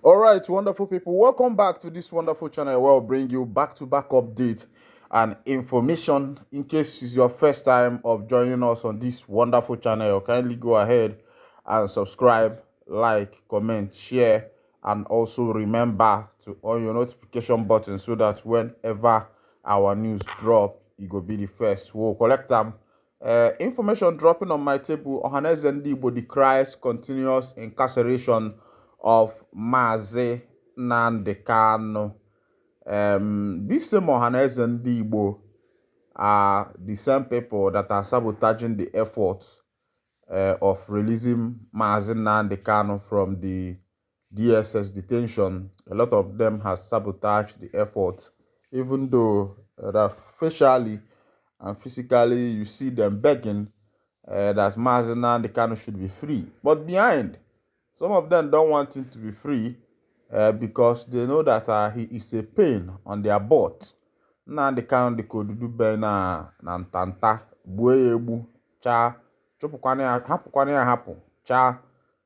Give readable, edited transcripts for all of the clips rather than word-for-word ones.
All right, wonderful people, welcome back to this wonderful channel where I'll bring you back-to-back update and information. In case it's your first time of joining us on this wonderful channel, kindly go ahead and subscribe, like, comment, share, and also remember to on your notification button so that whenever our news drop, you go be the first. We'll collect them. Information dropping on my table. Ohanezendigbo decries continuous incarceration of Mazi Nnamdi Kanu. This same Ohanezendigbo are the same people that are sabotaging the efforts of releasing Mazi Nnamdi Kanu from the DSS detention. A lot of them has sabotaged the effort, even though facially and physically you see them begging that Mazi Nnamdi Kanu should be free. But behind, some of them don't want him to be free because they know that he is a pain on their butt. Nnamdi Kanu dị ka odudu be na ntanta, gbuo ya egbu, chaa, hapụkwana ya hapụ, chaa.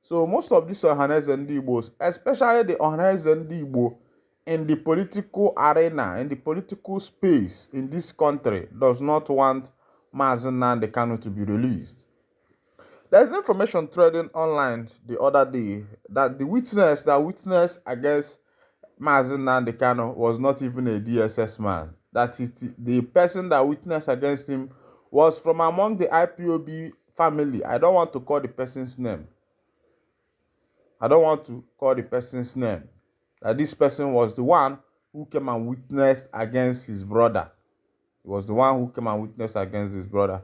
So most of these Ohanezendigbos, especially the Ohanezendigbo in the political arena, in the political space in this country, does not want Mazi Nnamdi Kanu to be released. There's information threading online the other day that the witness that witnessed against Mazi Nnamdi Kanu was not even a DSS man. That the person that witnessed against him was from among the IPOB family. I don't want to call the person's name. That this person was the one who came and witnessed against his brother. He was the one who came and witnessed against his brother.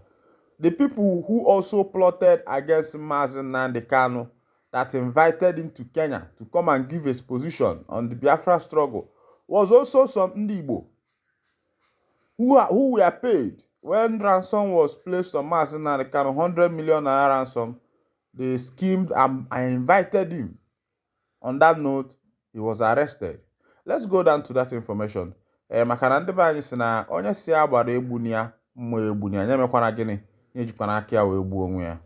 The people who also plotted against Mazi Nnamdi Kanu, that invited him to Kenya to come and give his position on the Biafra struggle, was also some Ndigbo who were paid. When ransom was placed on Mazi Nnamdi Kanu, 100 million naira ransom, they schemed and invited him. On that note, he was arrested. Let's go down to that information. Maka na ndị be anyị si na onye si agbara egbuni ya mmụọ egbuni ya, nyemekwana gịnị, nyejikwana aka ya wee gbuo onwe ya.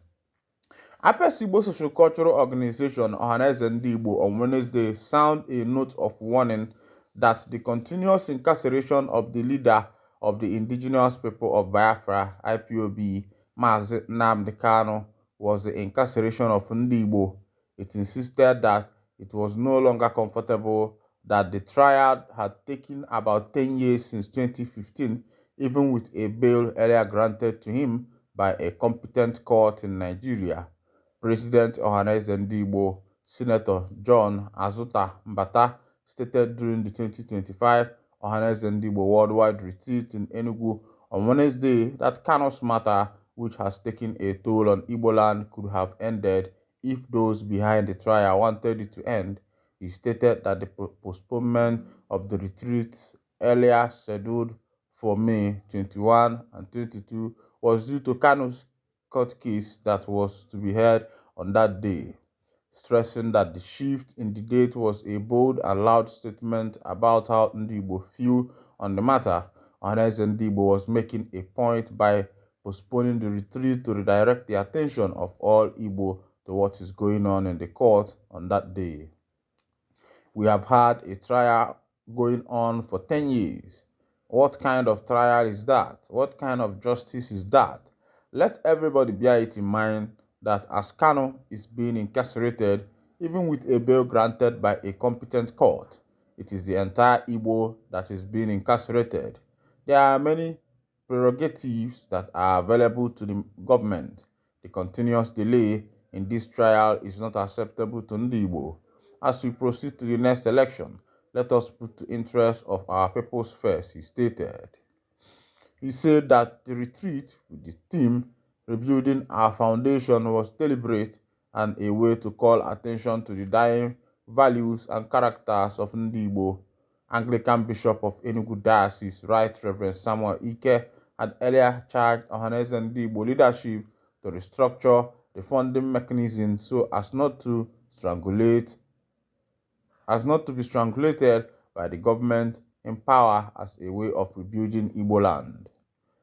Apes Igbo Social Cultural Organization Ohanezendigbo on Wednesday sound a note of warning that the continuous incarceration of the leader of the indigenous people of Biafra, IPOB, Mazi Nnamdi Kanu, was the incarceration of Ndigbo. It insisted that it was no longer comfortable that the trial had taken about 10 years since 2015, even with a bail earlier granted to him by a competent court in Nigeria. President Ohanezendigbo, Senator John Azuta Mbata, stated during the 2025 Ohanezendigbo Worldwide Retreat in Enugu on Wednesday that Kanu'S matter, which has taken a toll on Igbo land, could have ended if those behind the trial wanted it to end. He stated that the postponement of the retreat earlier scheduled for May 21 and 22 was due to Kanu'S court case that was to be heard on that day, stressing that the shift in the date was a bold and loud statement about how Ndigbo feel on the matter. Ohanezendigbo was making a point by postponing the retreat to redirect the attention of all Igbo to what is going on in the court on that day. We have had a trial going on for 10 years. What kind of trial is that? What kind of justice is that? Let everybody bear it in mind that as Kanu is being incarcerated, even with a bail granted by a competent court, it is the entire Igbo that is being incarcerated. There are many prerogatives that are available to the government. The continuous delay in this trial is not acceptable to Ndigbo. As we proceed to the next election, let us put the interests of our peoples first, he stated. He said that the retreat with the theme Rebuilding Our Foundation was deliberate and a way to call attention to the dying values and characters of Ndigbo. Anglican Bishop of Enugu Diocese, Right Reverend Samuel Ike, had earlier charged Ohanezendigbo leadership to restructure the funding mechanism so as not to be strangulated by the government in power as a way of rebuilding Igbo land.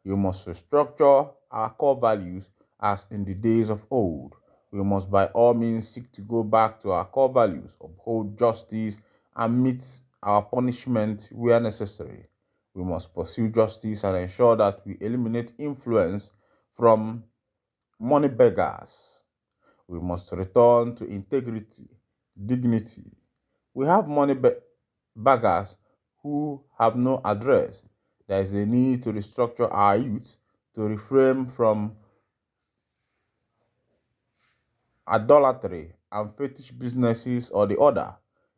You must restructure our core values as in the days of old. We must by all means seek to go back to our core values, uphold justice, and meet our punishment where necessary. We must pursue justice and ensure that we eliminate influence from money beggars. We must return to integrity, dignity. We have beggars who have no address. There is a need to restructure our youth to refrain from idolatry and fetish businesses or the other.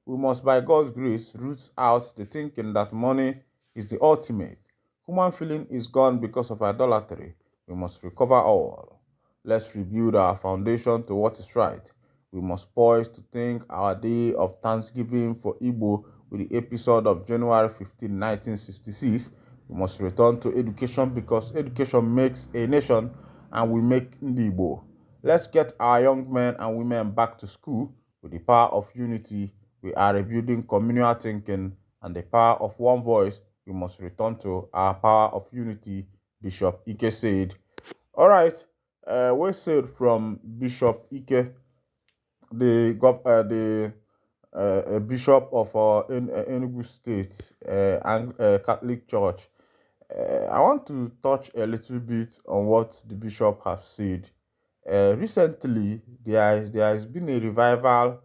We must, by God's grace, root out the thinking that money is the ultimate. Human feeling is gone because of idolatry. We must recover all. Let's rebuild our foundation to what is right. We must poise to think our day of Thanksgiving for Igbo with the episode of January 15, 1966. We must return to education because education makes a nation and we make Igbo. Let's get our young men and women back to school. With the power of unity, we are rebuilding communal thinking, and the power of one voice, we must return to our power of unity, Bishop Ike said. All right, we said from Bishop Ike, the bishop of Enugu State and Catholic Church. I want to touch a little bit on what the bishop has said. Recently, there has been a revival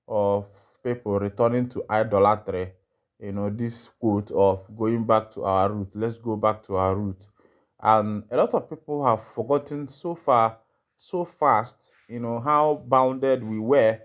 of people returning to idolatry. You know, this quote of going back to our root. Let's go back to our root. And a lot of people have forgotten so fast, how bounded we were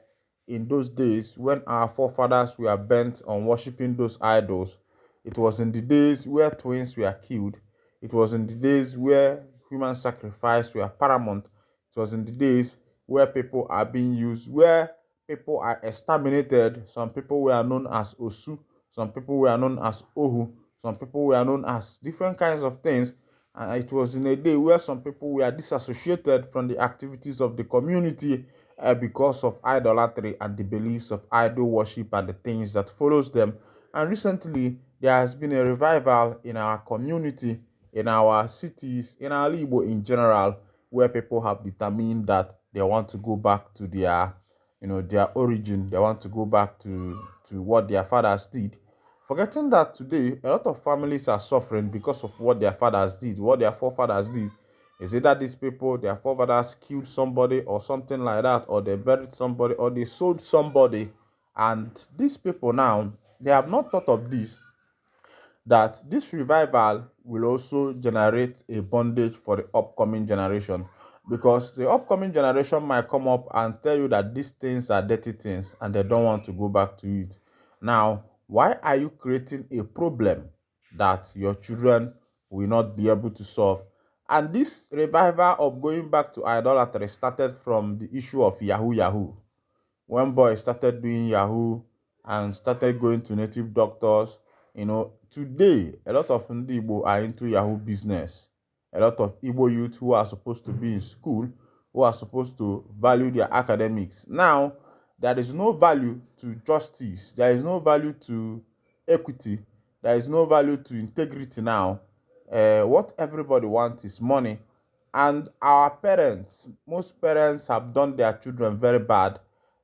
in those days when our forefathers were bent on worshiping those idols. It was in the days where twins were killed. It was in the days where human sacrifice were paramount. It was in the days where people are being used, where people are exterminated. Some people were known as Osu, some people were known as Ohu, some people were known as different kinds of things. And it was in a day where some people were disassociated from the activities of the community because of idolatry and the beliefs of idol worship and the things that follows them. And recently, there has been a revival in our community, in our cities, in our Igbo in general, where people have determined that they want to go back to their origin. They want to go back to what their fathers did. Forgetting that today, a lot of families are suffering because of what their fathers did, what their forefathers did. Is it that these people, their forefathers killed somebody or something like that, or they buried somebody, or they sold somebody? And these people now, they have not thought of this, that this revival will also generate a bondage for the upcoming generation, because the upcoming generation might come up and tell you that these things are dirty things and they don't want to go back to it. Now, why are you creating a problem that your children will not be able to solve? And this revival of going back to idolatry started from the issue of Yahoo Yahoo. When boys started doing Yahoo and started going to native doctors, today a lot of Ndi Igbo are into Yahoo business. A lot of Igbo youth who are supposed to be in school, who are supposed to value their academics. Now, there is no value to justice. There is no value to equity. There is no value to integrity now. What everybody wants is money. And our parents, most parents have done their children very bad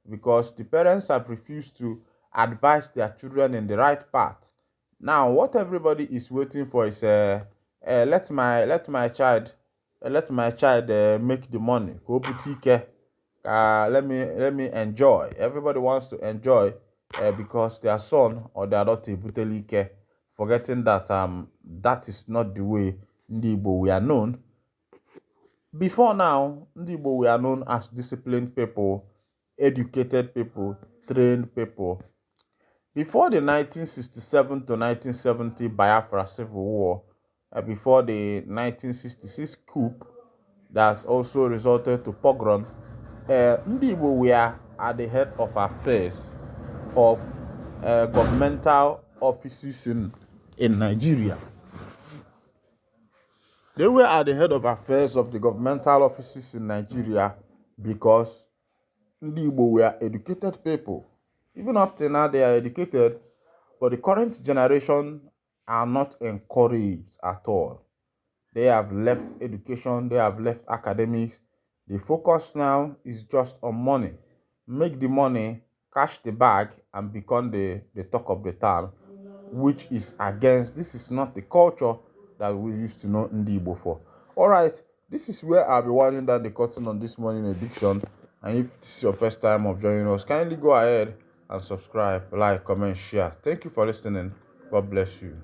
because the parents have refused to advise their children in the right path. Now, what everybody is waiting for is let my child make the money. Go boutique. Let me enjoy. Everybody wants to enjoy because their son or their daughter butelike, forgetting that that is not the way Ndi Igbo we are known. Before now, Ndi Igbo we are known as disciplined people, educated people, trained people. Before the 1967 to 1970 Biafra Civil War, before the 1966 coup that also resulted to pogrom, Ndi Igbo were at the head of affairs of governmental offices in Nigeria. They were at the head of affairs of the governmental offices in Nigeria because Ndi Igbo were educated people. Even up till now, they are educated, but the current generation are not encouraged at all. They have left education, they have left academics, The focus now is just on money. Make the money, cash the bag, and become the talk of the town, which is against, this is not the culture that we used to know Ndigbo for. Alright, this is where I'll be winding down the curtain on this morning edition. And if this is your first time of joining us, kindly go ahead and subscribe, like, comment, share. Thank you for listening. God bless you.